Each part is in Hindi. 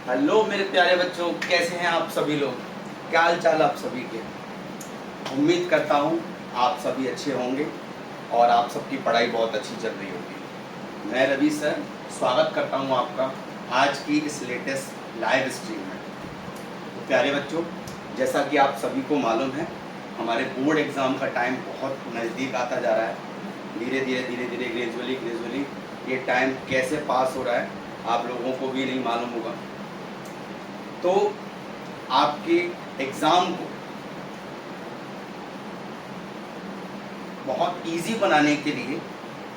हेलो मेरे प्यारे बच्चों, कैसे हैं आप सभी लोग? क्या हाल चाल आप सभी के? उम्मीद करता हूँ आप सभी अच्छे होंगे और आप सबकी पढ़ाई बहुत अच्छी चल रही होगी। मैं रवि सर स्वागत करता हूँ आपका आज की इस लेटेस्ट लाइव स्ट्रीम में। तो प्यारे बच्चों, जैसा कि आप सभी को मालूम है, हमारे बोर्ड एग्ज़ाम का टाइम बहुत नज़दीक आता जा रहा है। धीरे धीरे ग्रेजुअली ये टाइम कैसे पास हो रहा है आप लोगों को भी नहीं मालूम होगा। तो आपके एग्ज़ाम को बहुत इजी बनाने के लिए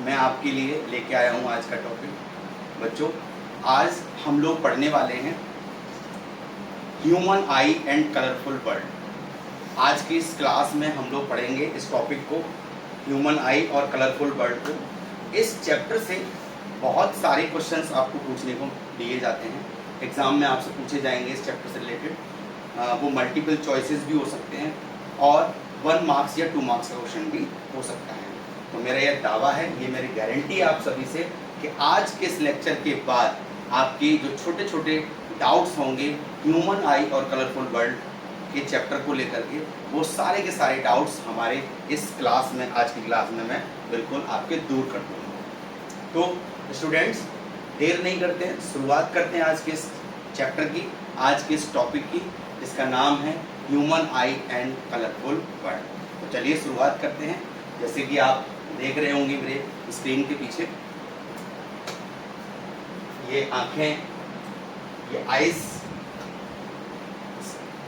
मैं आपके लिए लेके आया हूँ आज का टॉपिक। बच्चों, आज हम लोग पढ़ने वाले हैं human I and colourful world. आज की इस क्लास में हम लोग पढ़ेंगे इस टॉपिक को, ह्यूमन आई और कलरफुल वर्ल्ड को। इस चैप्टर से बहुत सारे क्वेश्चंस आपको पूछने को दिए जाते हैं, एग्ज़ाम में आपसे पूछे जाएंगे इस चैप्टर से रिलेटेड। वो मल्टीपल चॉइसेस भी हो सकते हैं और 1 मार्क्स या 2 मार्क्स का क्वेश्चन भी हो सकता है। तो मेरा यह दावा है, ये मेरी गारंटी है आप सभी से कि आज के इस लेक्चर के बाद आपके जो छोटे छोटे डाउट्स होंगे ह्यूमन आई और कलरफुल वर्ल्ड के चैप्टर को लेकर के, वो सारे के सारे डाउट्स हमारे इस क्लास में, आज की क्लास में मैं बिल्कुल आपके दूर कर दूँगा। तो स्टूडेंट्स, देर नहीं करते हैं, शुरुआत करते हैं आज के इस चैप्टर की, आज के इस टॉपिक की, जिसका नाम है human I and colourful world. तो चलिए शुरुआत करते हैं। जैसे कि आप देख रहे होंगे मेरे स्क्रीन के पीछे, ये आंखें, ये आइज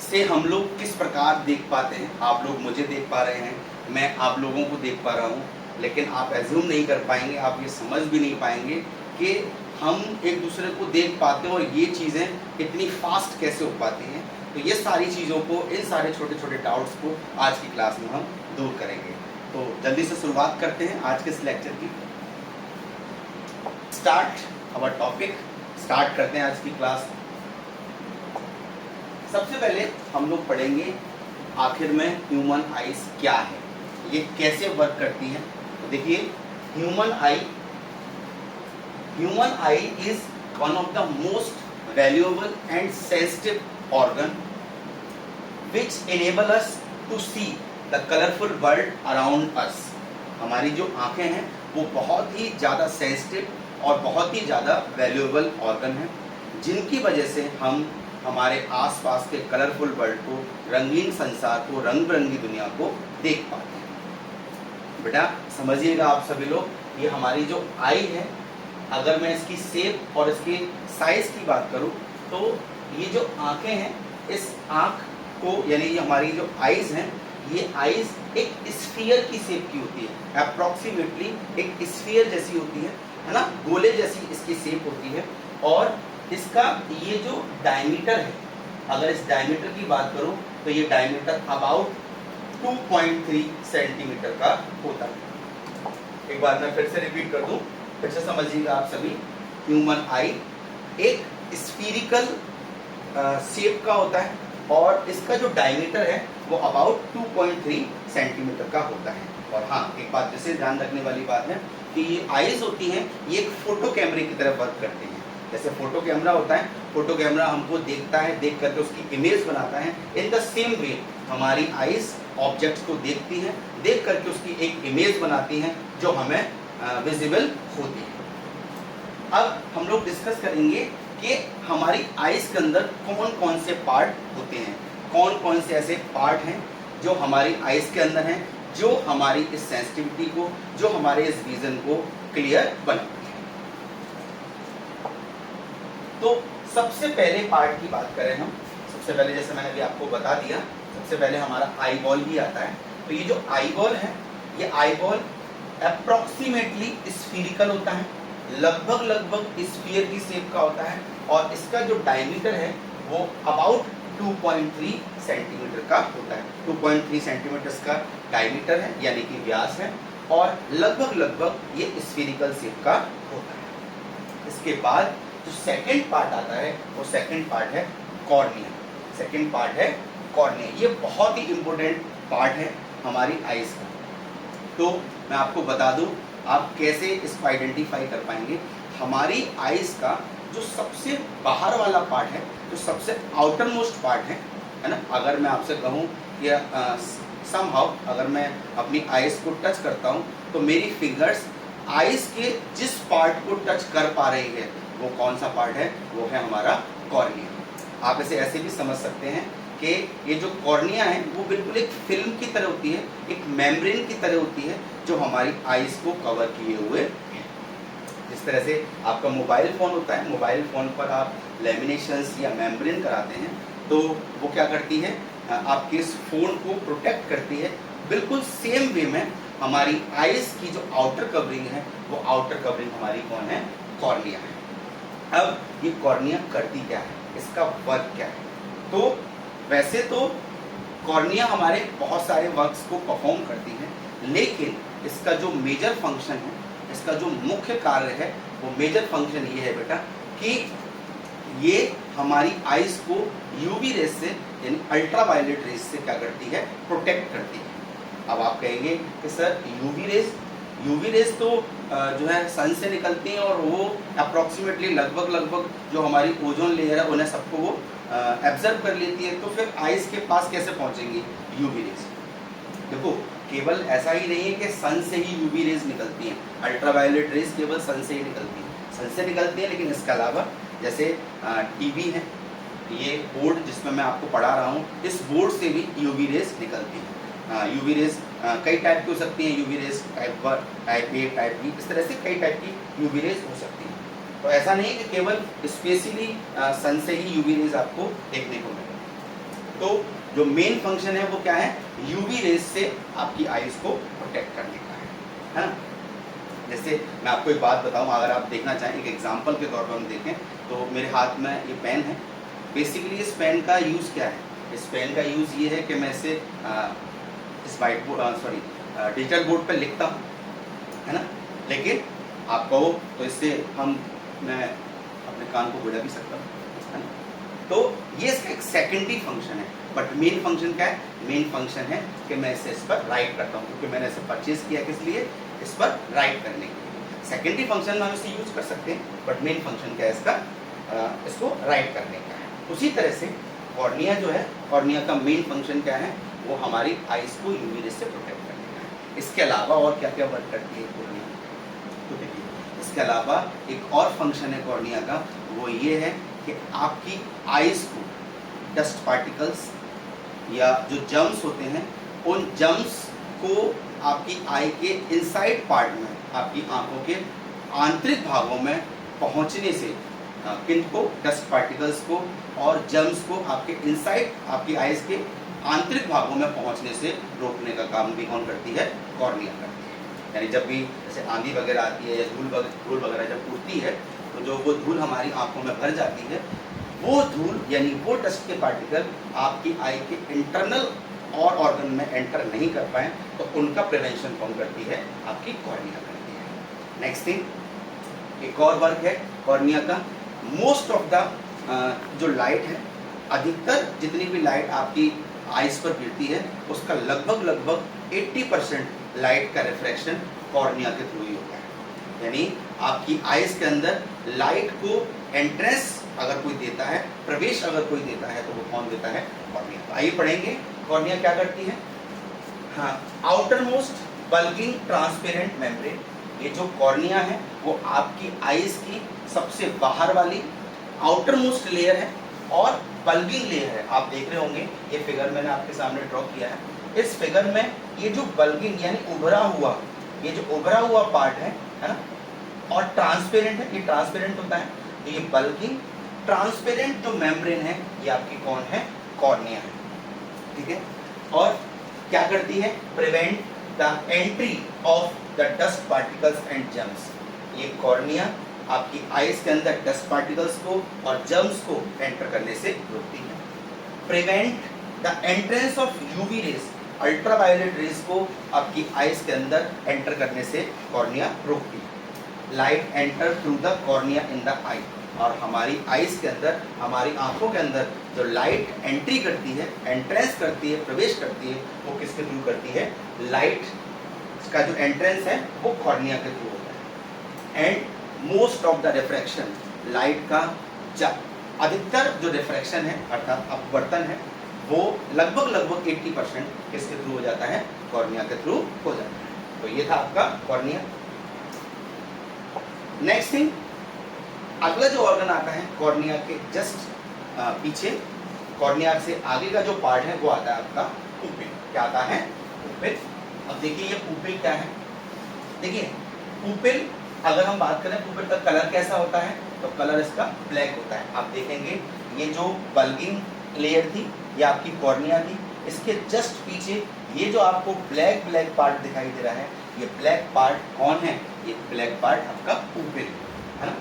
से हम लोग किस प्रकार देख पाते हैं। आप लोग मुझे देख पा रहे हैं, मैं आप लोगों को देख पा रहा हूँ, लेकिन आप एज्यूम नहीं कर पाएंगे, आप ये समझ भी नहीं पाएंगे कि हम एक दूसरे को देख पाते हैं और ये चीज़ें इतनी फास्ट कैसे हो पाती हैं। तो ये सारी चीज़ों को, इन सारे छोटे छोटे डाउट्स को आज की क्लास में हम दूर करेंगे। तो जल्दी से शुरुआत करते हैं आज के इस लेक्चर की। स्टार्ट अवर टॉपिक, स्टार्ट करते हैं आज की क्लास। सबसे पहले हम लोग पढ़ेंगे आखिर में ह्यूमन आइज क्या है, ये कैसे वर्क करती है। तो देखिए, human eye is one of the most valuable and sensitive organ which enable us to see the colourful world around us. हमारी जो आंखें हैं वो बहुत ही ज़्यादा सेंसिटिव और बहुत ही ज़्यादा वैल्यूएबल ऑर्गन है, जिनकी वजह से हम हमारे आसपास के कलरफुल वर्ल्ड को, रंगीन संसार को, रंग बिरंगी दुनिया को देख पाते हैं। बेटा समझिएगा आप सभी लोग, ये हमारी जो आई है, अगर मैं इसकी शेप और इसके साइज की बात करूं तो ये जो आंखें हैं, इस आंख को, यानी ये हमारी जो आइज हैं, ये आइज एक स्फीयर की शेप की होती है, अप्रॉक्सीमेटली एक स्फीयर जैसी होती है ना, गोले जैसी इसकी शेप होती है। और इसका ये जो डायमीटर है, अगर इस डायमीटर की बात करूं तो ये डायमीटर अबाउट 2.3 सेंटीमीटर का होता है। एक बार मैं फिर से रिपीट कर दूं, फिर से समझिएगा आप सभी। ह्यूमन आई एक स्फीरिकल शेप का होता है और इसका जो डायमीटर है वो अबाउट 2.3 सेंटीमीटर का होता है। और हाँ, एक बात जैसे ध्यान रखने वाली बात है कि ये आइज होती हैं, ये एक फोटो कैमरे की तरह वर्क करती हैं। जैसे फोटो कैमरा होता है, फोटो कैमरा हमको देखता है, देख करके उसकी इमेज बनाता है। इन द सेम वे हमारी आइज ऑब्जेक्ट्स को देखती हैं, देख करके उसकी एक इमेज बनाती हैं जो हमें विजिबल होती है। अब हम लोग डिस्कस करेंगे कि हमारी आइज के अंदर कौन कौन से पार्ट होते हैं, कौन कौन से ऐसे पार्ट हैं जो हमारी आइज के अंदर हैं, जो हमारी इस सेंसिटिविटी को, जो हमारे इस विजन को क्लियर बनाते हैं। तो सबसे पहले पार्ट की बात करें हम, सबसे पहले जैसे मैंने अभी आपको बता दिया, सबसे पहले हमारा आई बॉल भी आता है। तो ये जो आई बॉल है, ये आई बॉल अप्रॉक्सीमेटली स्फीरिकल होता है, लगभग स्फीयर की शेप का होता है और इसका जो डायमीटर है वो अबाउट 2.3 सेंटीमीटर का होता है। 2.3 सेंटीमीटर इसका डायमीटर है, यानी कि व्यास है, और लगभग ये स्फीरिकल शेप का होता है। इसके बाद जो सेकंड पार्ट आता है वो सेकंड पार्ट है कॉर्निया। सेकंड पार्ट है कॉर्निया, ये बहुत ही इंपॉर्टेंट पार्ट है हमारी आइज का। तो मैं आपको बता दूं आप कैसे इसको आइडेंटिफाई कर पाएंगे। हमारी आइज का जो सबसे बाहर वाला पार्ट है, जो सबसे आउटर मोस्ट पार्ट है ना, अगर मैं आपसे कहूँ कि समहाउ अगर मैं अपनी आइज़ को टच करता हूँ तो मेरी फिंगर्स आइज़ के जिस पार्ट को टच कर पा रही है वो कौन सा पार्ट है, वो है हमारा कॉर्निया। आप इसे ऐसे भी समझ सकते हैं कि ये जो कॉर्निया है वो बिल्कुल एक फिल्म की तरह होती है, एक मेम्ब्रेन की तरह होती है जो हमारी आइज़ को कवर किए हुए है। जिस तरह से आपका मोबाइल फ़ोन होता है, मोबाइल फ़ोन पर आप लेमिनेशंस या मेम्ब्रेन कराते हैं तो वो क्या करती है, आपके इस फ़ोन को प्रोटेक्ट करती है। बिल्कुल सेम वे में हमारी आइज़ की जो आउटर कवरिंग है वो आउटर कवरिंग हमारी कौन है, कॉर्निया है। अब ये कॉर्निया करती क्या है, इसका वर्क क्या है? तो वैसे तो कॉर्निया हमारे बहुत सारे वर्क्स को परफॉर्म करती है, लेकिन इसका जो मेजर फंक्शन है, इसका जो मुख्य कार्य है, वो मेजर फंक्शन ये है बेटा कि ये हमारी आइज़ को यूवी रेज से यानी अल्ट्रावायलेट रेज से क्या करती है, प्रोटेक्ट करती है। अब आप कहेंगे कि सर यूवी रेज तो जो है सन से निकलती हैं और वो अप्रॉक्सीमेटली लगभग जो हमारी ओजोन लेयर है उन्हें सबको वो एब्जर्व कर लेती है, तो फिर आइज़ के पास कैसे पहुंचेंगी यूवी रेज? देखो, केवल ऐसा ही नहीं है कि सन से ही यूवी रेज निकलती हैं, अल्ट्रावायलेट रेज केवल सन से ही निकलती हैं, सन से निकलती हैं, लेकिन इसके अलावा जैसे टीवी है, ये बोर्ड जिसमें मैं आपको पढ़ा रहा हूँ, इस बोर्ड से भी यूवी रेज निकलती है। यूवी रेज कई टाइप की हो सकती हैं, UV rays type 1, type A, type B, इस तरह से कई टाइप की यूवी रेज हो सकती हैं। तो ऐसा नहीं कि केवल स्पेशली सन से ही यूवी रेज आपको देखने को मिले। तो जो मेन फंक्शन है वो क्या है, यूवी रेज से आपकी आइज़ को प्रोटेक्ट करने का है ना। जैसे मैं आपको एक बात बताऊं, अगर आप देखना चाहें एक एग्जांपल के तौर पर हम देखें तो मेरे हाथ में ये पेन है। बेसिकली इस पेन का यूज़ क्या है, इस पेन का यूज़ ये है कि मैं इसे इस वाइट बोर्ड डिजिटल बोर्ड पर लिखता हूँ, है ना। लेकिन आप कहो तो इससे मैं अपने कान को बुझा भी सकता हूँ, है ना। तो ये इसका एक सेकेंडरी फंक्शन है, बट मेन फंक्शन क्या है, मेन फंक्शन है कि मैं इस पर राइट करता हूँ, क्योंकि मैंने इसे परचेज किया किस लिए, इस पर राइट करने के लिए। सेकेंडरी फंक्शन में हम इसे यूज कर सकते हैं, बट मेन फंक्शन क्या है इसका, इसको राइट करने का है। उसी तरह से कॉर्निया जो है, कॉर्निया का मेन फंक्शन क्या है, वो हमारी आइज़ को यूवी रेज से प्रोटेक्ट करने का है। इसके अलावा और क्या क्या वर्क करती है कॉर्निया, तो देखिए इसके अलावा एक और फंक्शन है कॉर्निया का, वो ये है कि आपकी आइज़ को डस्ट पार्टिकल्स या जो जर्म्स होते हैं, उन जर्म्स को आपकी आई के इनसाइड पार्ट में, आपकी आंखों के आंतरिक भागों में पहुंचने से किनको, डस्ट पार्टिकल्स को और जर्म्स को आपके इनसाइड, आपकी आइज़ के आंतरिक भागों में पहुंचने से रोकने का काम भी कौन करती है, कॉर्निया करती है। यानी जब भी जैसे आंधी वगैरह आती है या धूल वगैरह जब उड़ती है, तो जो वो धूल हमारी आंखों में भर जाती है, वो धूल यानी वो डस्ट के पार्टिकल आपकी आई के इंटरनल और ऑर्गन में एंटर नहीं कर पाए, तो उनका प्रिवेंशन कौन करती है, आपकी कॉर्निया करती है। नेक्स्ट थिंग, एक और वर्क है कॉर्निया का, मोस्ट ऑफ द जो लाइट है, अधिकतर जितनी भी लाइट आपकी आइज़ पर गिरती है, उसका लगभग 80% लाइट का रिफ्रैक्शन कॉर्निया के थ्रू ही होता है। यानी आपकी आइज़ के अंदर लाइट को एंट्रेंस अगर कोई देता है, प्रवेश अगर कोई देता है, तो वो कौन देता है, कॉर्निया। तो आइए पढ़ेंगे कॉर्निया क्या करती है। हाँ, outer most bulking transparent membrane, ये जो कॉर्निया है वो आपकी आइज़ की सबसे बाहर वाली आउटर मोस्ट लेयर है और बल्बिंग लेयर है। आप देख रहे होंगे ये फिगर मैंने आपके सामने ड्रॉ किया है। इस फिगर में ये जो बल्बिंग यानी उभरा हुआ, ये जो उभरा हुआ पार्ट है ना, और ट्रांसपेरेंट है, ये ट्रांसपेरेंट होता है, तो ये बल्बिंग ट्रांसपेरेंट जो मेम्ब्रेन है ये आपकी कौन है, कॉर्निया है, ठीक है। और क्या करती है, prevent the entry of the dust particles and germs. ये कॉर्निया आपकी आइज़ के अंदर डस्ट पार्टिकल्स को और जर्म्स को एंटर करने से रोकती है। Prevent the entrance of UV rays, ultraviolet rays को आपकी आइज़ के अंदर एंटर करने से कॉर्निया रोकती है। Light enter through the cornea in the eye, और हमारी आइज़ के अंदर, हमारी आंखों के अंदर जो लाइट एंट्री करती है, एंट्रेंस करती है, प्रवेश करती है, वो किसके थ्रू करती है, लाइट का जो एंट्रेंस है वो कॉर्निया के थ्रू होता है। And most of the refraction light का अधिकतर जो रिफ्रैक्शन है अर्थात अपवर्तन है वो लगभग 80% किसके थ्रू हो जाता है, कॉर्निया के थ्रू हो जाता है। तो ये था आपका कॉर्निया। नेक्स्ट थिंग, अगला जो ऑर्गन आता है कॉर्निया के जस्ट पीछे, कॉर्निया से आगे का जो पार्ट है वो आता है आपका पुपिल। क्या आता है, पुपिल। अब देखिए ये पुपिल क्या है, देखिए पुपिल अगर हम बात करें पुपिल का कलर कैसा होता है तो कलर इसका ब्लैक होता है। आप देखेंगे ये जो बल्गिंग लेयर थी ये आपकी कॉर्निया थी, इसके जस्ट पीछे ये जो आपको ब्लैक पार्ट दिखाई दे रहा है ये ब्लैक पार्ट कौन है, ये ब्लैक पार्ट आपका पुपिल है ना।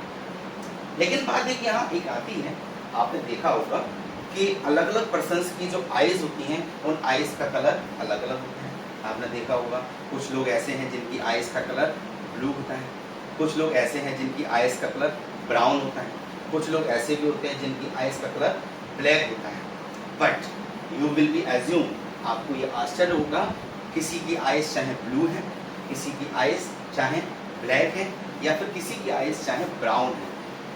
लेकिन बात देखिए यहाँ एक आती है, आपने देखा होगा कि अलग अलग पर्सन्स की जो आईज होती हैं उन आईज का कलर अलग अलग होता है। आपने देखा होगा कुछ लोग ऐसे हैं जिनकी आईज का कलर ब्लू होता है, कुछ लोग ऐसे हैं जिनकी आईज का कलर ब्राउन होता है, कुछ लोग ऐसे भी होते हैं जिनकी आईज का कलर ब्लैक होता है। But you will be assume, आपको ये आश्चर्य होगा, किसी की आईज चाहे ब्लू है, किसी की आईज चाहे ब्लैक है, या फिर किसी की आईज चाहे ब्राउन है,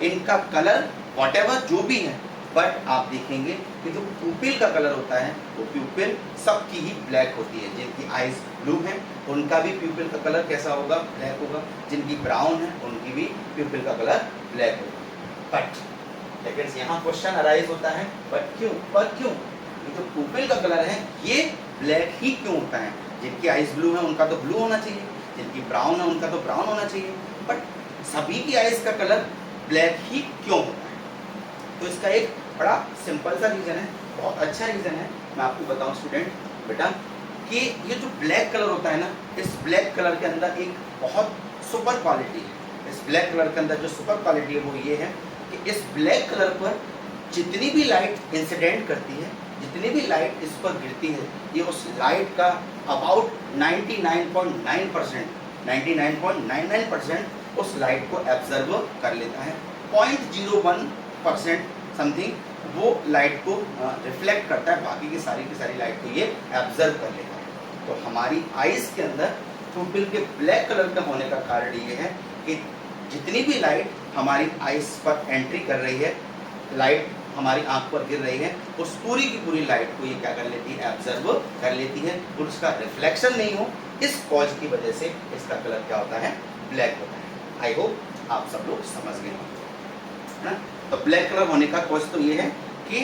इनका कलर व्हाटएवर जो भी है, बट आप देखेंगे कि जो पुपिल का कलर होता है वो प्यूपिल सबकी ही ब्लैक होती है। जिनकी आईज ब्लू है उनका भी प्यूपिल का कलर कैसा होगा, ब्लैक होगा। जिनकी ब्राउन है उनकी भी प्यूपिल का कलर ब्लैक होगा। बट लेकिन यहाँ क्वेश्चन अराइज होता है, बट क्यों, पर क्यों ये जो पुपिल का कलर है ये ब्लैक ही क्यों होता है? जिनकी आईज ब्लू है उनका तो ब्लू होना चाहिए, जिनकी ब्राउन है उनका तो ब्राउन होना चाहिए, बट सभी की आईज का कलर ब्लैक ही क्यों होता है? तो इसका एक बड़ा सिंपल सा रीज़न है, बहुत अच्छा रीज़न है। मैं आपको बताऊं स्टूडेंट बेटा कि ये जो ब्लैक कलर होता है ना, इस ब्लैक कलर के अंदर एक बहुत सुपर क्वालिटी है। इस ब्लैक कलर के अंदर जो सुपर क्वालिटी है वो ये है कि इस ब्लैक कलर पर जितनी भी लाइट इंसिडेंट करती है, जितनी भी लाइट इस पर गिरती है, ये उस लाइट का अबाउट 99.9% उस लाइट को एब्जर्व कर लेता है। 0.01% समथिंग वो लाइट को रिफ्लेक्ट करता है, बाकी की सारी लाइट को ये एब्जर्व कर लेता है। तो हमारी आईज के अंदर पुपिल के ब्लैक कलर का होने का कारण ये है कि जितनी भी लाइट हमारी आईज पर एंट्री कर रही है, लाइट हमारी आंख पर गिर रही है, उस पूरी की पूरी लाइट को ये क्या कर लेती है, एब्जर्व कर लेती है, और उसका रिफ्लेक्शन नहीं हो, इस कॉज की वजह से इसका कलर क्या होता है, ब्लैक होता है। आई होप आप सब लोग समझ गए होंगे ना। तो ब्लैक कलर होने का कॉज तो ये है कि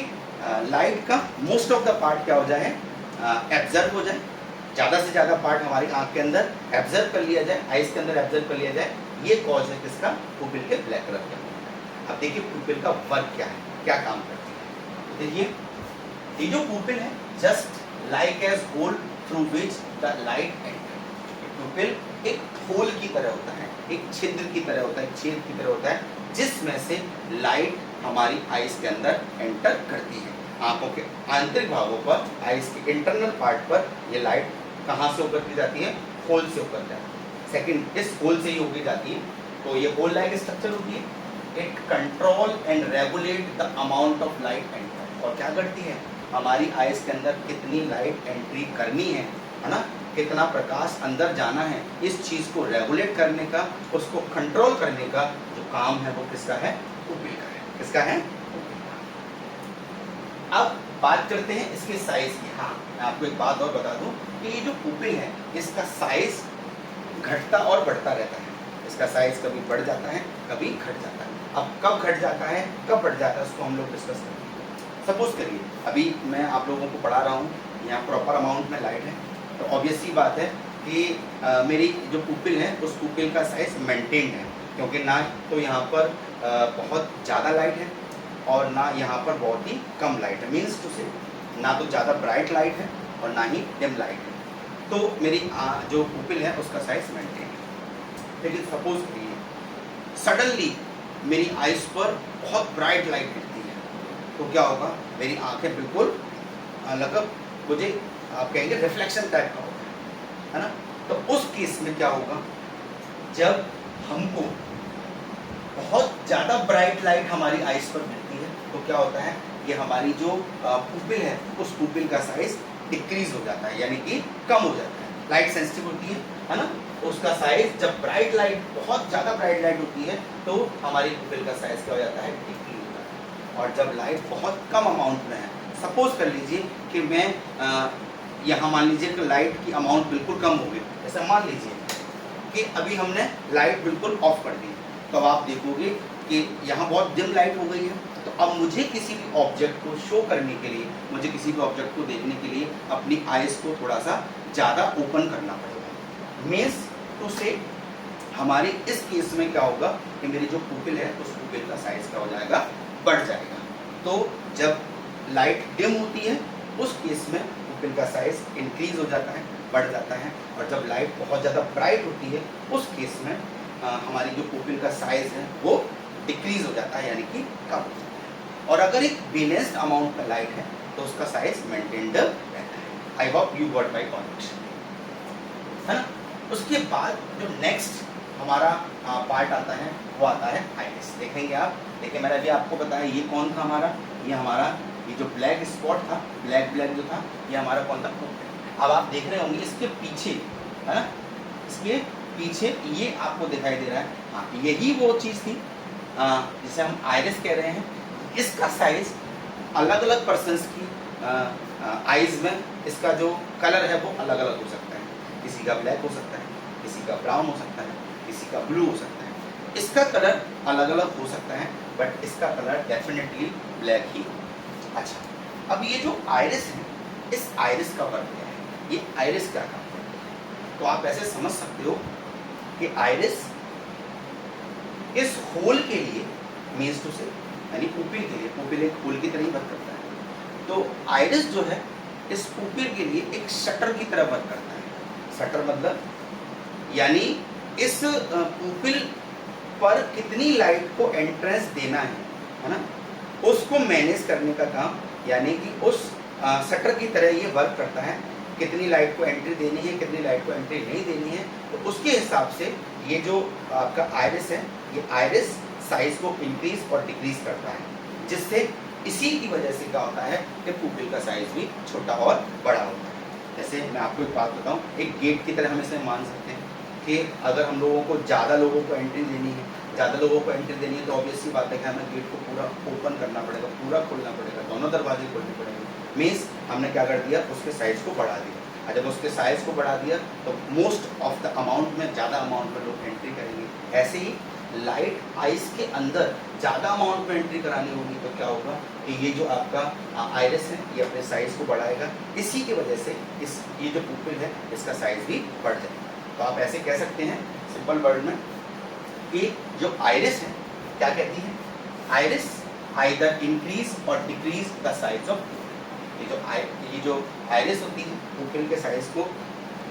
लाइट का मोस्ट ऑफ द पार्ट क्या हो जाए, एब्जर्व हो जाए, ज़्यादा से ज़्यादा पार्ट हमारी आंख के अंदर एब्जर्व कर लिया जाए, आइज के अंदर एब्जर्व कर लिया जाए। ये कॉज है किसका, पुपिल के ब्लैक कलर का। अब देखिए पुपिल का वर्क क्या है, क्या काम करती है। देखिए ये जो पुपिल है just like as hole through which the light enter. Pupil एक होल की तरह होता है, एक छिद्र की तरह होता है, एक छेद की तरह होता है, जिसमें से लाइट हमारी आइज के अंदर एंटर करती है। आंखों के आंतरिक भागों पर, आइज के इंटरनल पार्ट पर ये लाइट कहाँ से होकर के जाती है, होल से होकर जाती है। सेकंड, इस होल से ही होकर जाती है। तो ये होल लाइक स्ट्रक्चर होती है। It control and regulate the amount of light enter. और क्या करती है, हमारी आइज के अंदर कितनी लाइट एंट्री करनी है ना, कितना प्रकाश अंदर जाना है, इस चीज़ को रेगुलेट करने का, उसको कंट्रोल करने का जो काम है वो किसका है, पुपिल का है। किसका है, पुपिल का। अब बात करते हैं इसके साइज की। हाँ, मैं आपको एक बात और बता दूं कि ये जो पुपिल है इसका साइज घटता और बढ़ता रहता है। इसका साइज कभी बढ़ जाता है, कभी घट जाता है। अब कब घट जाता है, कब बढ़ जाता है, उसको हम लोग डिस्कस करेंगे। सपोज करिए अभी मैं आप लोगों को पढ़ा रहा हूँ, यहाँ प्रॉपर अमाउंट में लाइट है, तो ऑब्वियस सी बात है कि मेरी जो पुपिल है उस पुपिल का साइज मेंटेन है, क्योंकि ना तो यहाँ पर बहुत ज़्यादा लाइट है और ना यहाँ पर बहुत ही कम लाइट है। मीन्स टू से ना तो ज़्यादा ब्राइट लाइट है और ना ही डिम लाइट है। तो मेरी जो पुपिल है उसका साइज मेंटेन है। लेकिन सपोज करिए सडनली मेरी आइज पर बहुत ब्राइट लाइट गिरती है, तो क्या होगा, मेरी आंखें बिल्कुल लगभग मुझे आप कहेंगे रिफ्लेक्शन टाइप का होगा, है ना। तो उस केस में क्या होगा, जब हमको बहुत ज़्यादा ब्राइट लाइट हमारी आइज पर मिलती है तो क्या होता है, ये हमारी जो पुपिल है उस पुपिल का साइज डिक्रीज हो जाता है, यानी कि कम हो जाता है। लाइट सेंसिटिव होती है ना, उसका साइज जब ब्राइट लाइट, बहुत ज़्यादा ब्राइट लाइट होती है तो हमारी पुपिल का साइज क्या हो जाता है, डिक्रीज होता है। और जब लाइट बहुत कम अमाउंट में है, सपोज कर लीजिए कि मैं यहाँ मान लीजिए कि लाइट की अमाउंट बिल्कुल कम हो गई, ऐसा मान लीजिए कि अभी हमने लाइट बिल्कुल ऑफ कर दी, तो अब आप देखोगे कि यहाँ बहुत डिम लाइट हो गई है। तो अब मुझे किसी भी ऑब्जेक्ट को शो करने के लिए, मुझे किसी भी ऑब्जेक्ट को देखने के लिए अपनी आइज को थोड़ा सा ज़्यादा ओपन करना पड़ेगा। मीन्स टू से हमारे इस केस में क्या होगा कि मेरी जो पुपिल है उस पुपिल का साइज क्या हो जाएगा, बढ़ जाएगा। तो जब लाइट डिम होती है उस केस में पुपिल का साइज इंक्रीज हो जाता है, बढ़ जाता है। और जब लाइट बहुत ज़्यादा ब्राइट होती है उस केस में हमारी जो पुपिल का साइज है वो डिक्रीज हो जाता है, यानी कि कम हो जाता है। और अगर एक बैलेंस्ड अमाउंट में लाइट है तो उसका साइज मेंटेन्ड रहता है। आई hope you got my point, है ना। उसके बाद जो नेक्स्ट हमारा पार्ट आता है वो आता है आइरिस। देखेंगे आप, देखिए मैंने अभी आपको बताया ये कौन था हमारा, ये हमारा ये जो ब्लैक स्पॉट था, ब्लैक ब्लैक जो था, ये हमारा कौन था, अब आप देख रहे होंगे इसके पीछे, है ना, इसके पीछे ये आपको दिखाई दे रहा है, हाँ यही वो चीज़ थी जिसे हम आइरिस कह रहे हैं। इसका साइज अलग अलग पर्सन्स की आइज में इसका जो कलर है वो अलग अलग हो सकता है। किसी का ब्लैक हो सकता है, किसी का ब्राउन हो सकता है, किसी का ब्लू हो सकता है। इसका कलर अलग अलग हो सकता है बट इसका कलर डेफिनेटली ब्लैक ही। अच्छा, अब ये जो आइरिस है, इस आइरिस का वर्क क्या है, ये आइरिस क्या काम करती है, तो आप ऐसे समझ सकते हो कि आइरिस इस होल के लिए, मीन्स टू से यानी पुपिल के लिए, पुपिल एक होल की तरह ही वर्क करता है, तो आइरिस जो है इस पुपिल के लिए एक शटर की तरह वर्क करता है। शटर मतलब यानी इस पुपिल पर कितनी लाइट को एंट्रेंस देना है ना, उसको मैनेज करने का काम, यानी कि उस शटर की तरह ये वर्क करता है। कितनी लाइट को एंट्री देनी है, कितनी लाइट को एंट्री नहीं देनी है, तो उसके हिसाब से ये जो आपका आइरिस है, ये आइरिस साइज को इंक्रीज और डिक्रीज करता है, जिससे इसी की वजह से क्या होता है कि पुपिल का साइज भी छोटा और बड़ा होता है। जैसे मैं आपको एक बात बताऊं, एक गेट की तरह हम इसे मान सकते हैं कि अगर हम लोगों को ज़्यादा लोगों को एंट्री देनी है, तो ऑब्वियस सी बात है कि हमें गेट को पूरा ओपन करना पड़ेगा, पूरा खोलना पड़ेगा, दोनों दरवाजे खोलने पड़ेंगे। मीन्स हमने क्या कर दिया, उसके साइज़ को बढ़ा दिया। और जब उसके साइज़ को बढ़ा दिया तो मोस्ट ऑफ द अमाउंट में, ज़्यादा अमाउंट में लोग एंट्री करेंगे। ऐसे ही लाइट आइस के अंदर ज़्यादा अमाउंट में एंट्री करानी होगी तो क्या होगा कि ये जो आपका आइरिस है ये अपने साइज़ को बढ़ाएगा। इसी की वजह से ये जो पुपिल है इसका साइज़ भी बढ़ जाएगा। तो आप ऐसे कह सकते हैं सिंपल वर्ड में कि जो आइरिस है क्या कहती है, आइरिस आइदर इंक्रीज और decrease the size of pupil. ये जो आइरिस होती है पुपिल के साइज को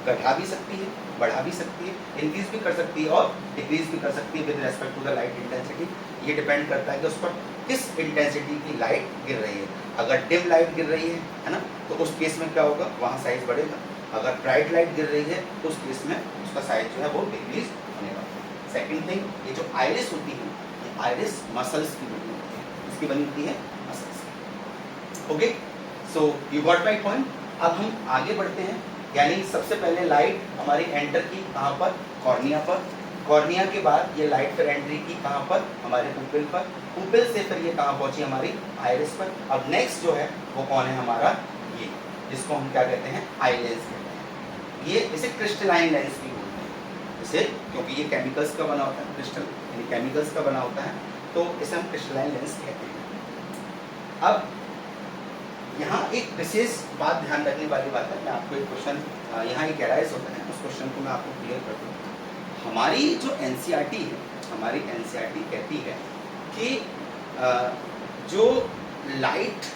घटा भी सकती है, बढ़ा भी सकती है, इंक्रीज भी कर सकती है और डिक्रीज भी कर सकती है with respect to the light intensity. ये डिपेंड करता है कि उस पर किस इंटेंसिटी की लाइट गिर रही है। अगर डिम लाइट गिर रही है ना, तो उस केस में क्या होगा, वहाँ साइज बढ़ेगा। अगर ब्राइट लाइट गिर रही है तो उस केस में उसका साइज जो है वो डिक्रीज होने वाला है। सेकेंड थिंग, ये जो आइरिस होती है, ये आइरिस मसल्स की बनी होती है, इसकी बनी होती है मसल्स की। Okay, so you got my point. अब हम आगे बढ़ते हैं, यानी सबसे पहले लाइट हमारी एंटर की कहाँ पर, कॉर्निया पर। कॉर्निया के बाद ये लाइट फिर एंट्री की कहाँ पर, हमारे पुपिल पर। पुपिल से फिर ये कहाँ पहुँची, हमारी आइरिस पर। अब नेक्स्ट जो है वो कौन है हमारा, ये जिसको हम क्या कहते हैं, आई लेंस कहते हैं। ये इसे क्रिस्टलाइन लेंस भी बोलते हैं, इसे क्योंकि ये केमिकल्स का बना होता है, क्रिस्टल यानी केमिकल्स का बना होता है, तो इसे हम क्रिस्टलाइन लेंस कहते हैं। अब यहाँ एक विशेष बात ध्यान रखने वाली बात है, मैं आपको एक क्वेश्चन यहाँ एक एराइज होता है, उस क्वेश्चन को मैं आपको क्लियर कर दूँ। हमारी जो एनसीईआरटी है, हमारी एनसीईआरटी कहती है कि जो लाइट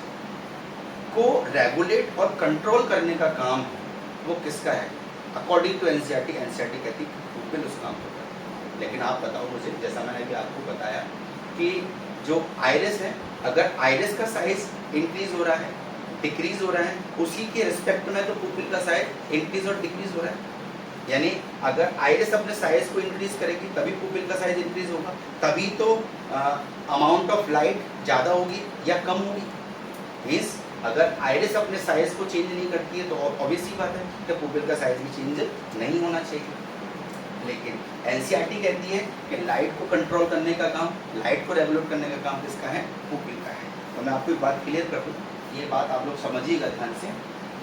को रेगुलेट और कंट्रोल करने का काम है वो किसका है, अकॉर्डिंग टू एनसीईआरटी। एनसीईआरटी कहती है पुपिल उस काम को करता है। लेकिन आप बताओ मुझे, जैसा मैंने अभी आपको बताया कि जो आइरिस है, अगर आइरिस का साइज इंक्रीज हो रहा है, डिक्रीज हो रहा है, उसी के रिस्पेक्ट में तो पुपिल का साइज इंक्रीज और डिक्रीज हो रहा है। यानी अगर आइरिस अपने साइज को इंक्रीज करेगी तभी पुपिल का साइज इंक्रीज होगा, तभी तो अमाउंट ऑफ लाइट ज़्यादा होगी या कम होगी। मीन्स अगर आइरिस अपने साइज को चेंज नहीं करती है तो ऑब्वियस सी बात है कि पुपिल का साइज भी चेंज नहीं होना चाहिए। लेकिन एनसीईआरटी कहती है कि लाइट को कंट्रोल करने का काम, लाइट को रेगुलेट करने का काम किसका है? पुपिल का है। तो मैं आपको एक बात क्लियर कर दूँ, ये बात आप लोग समझिएगा ध्यान से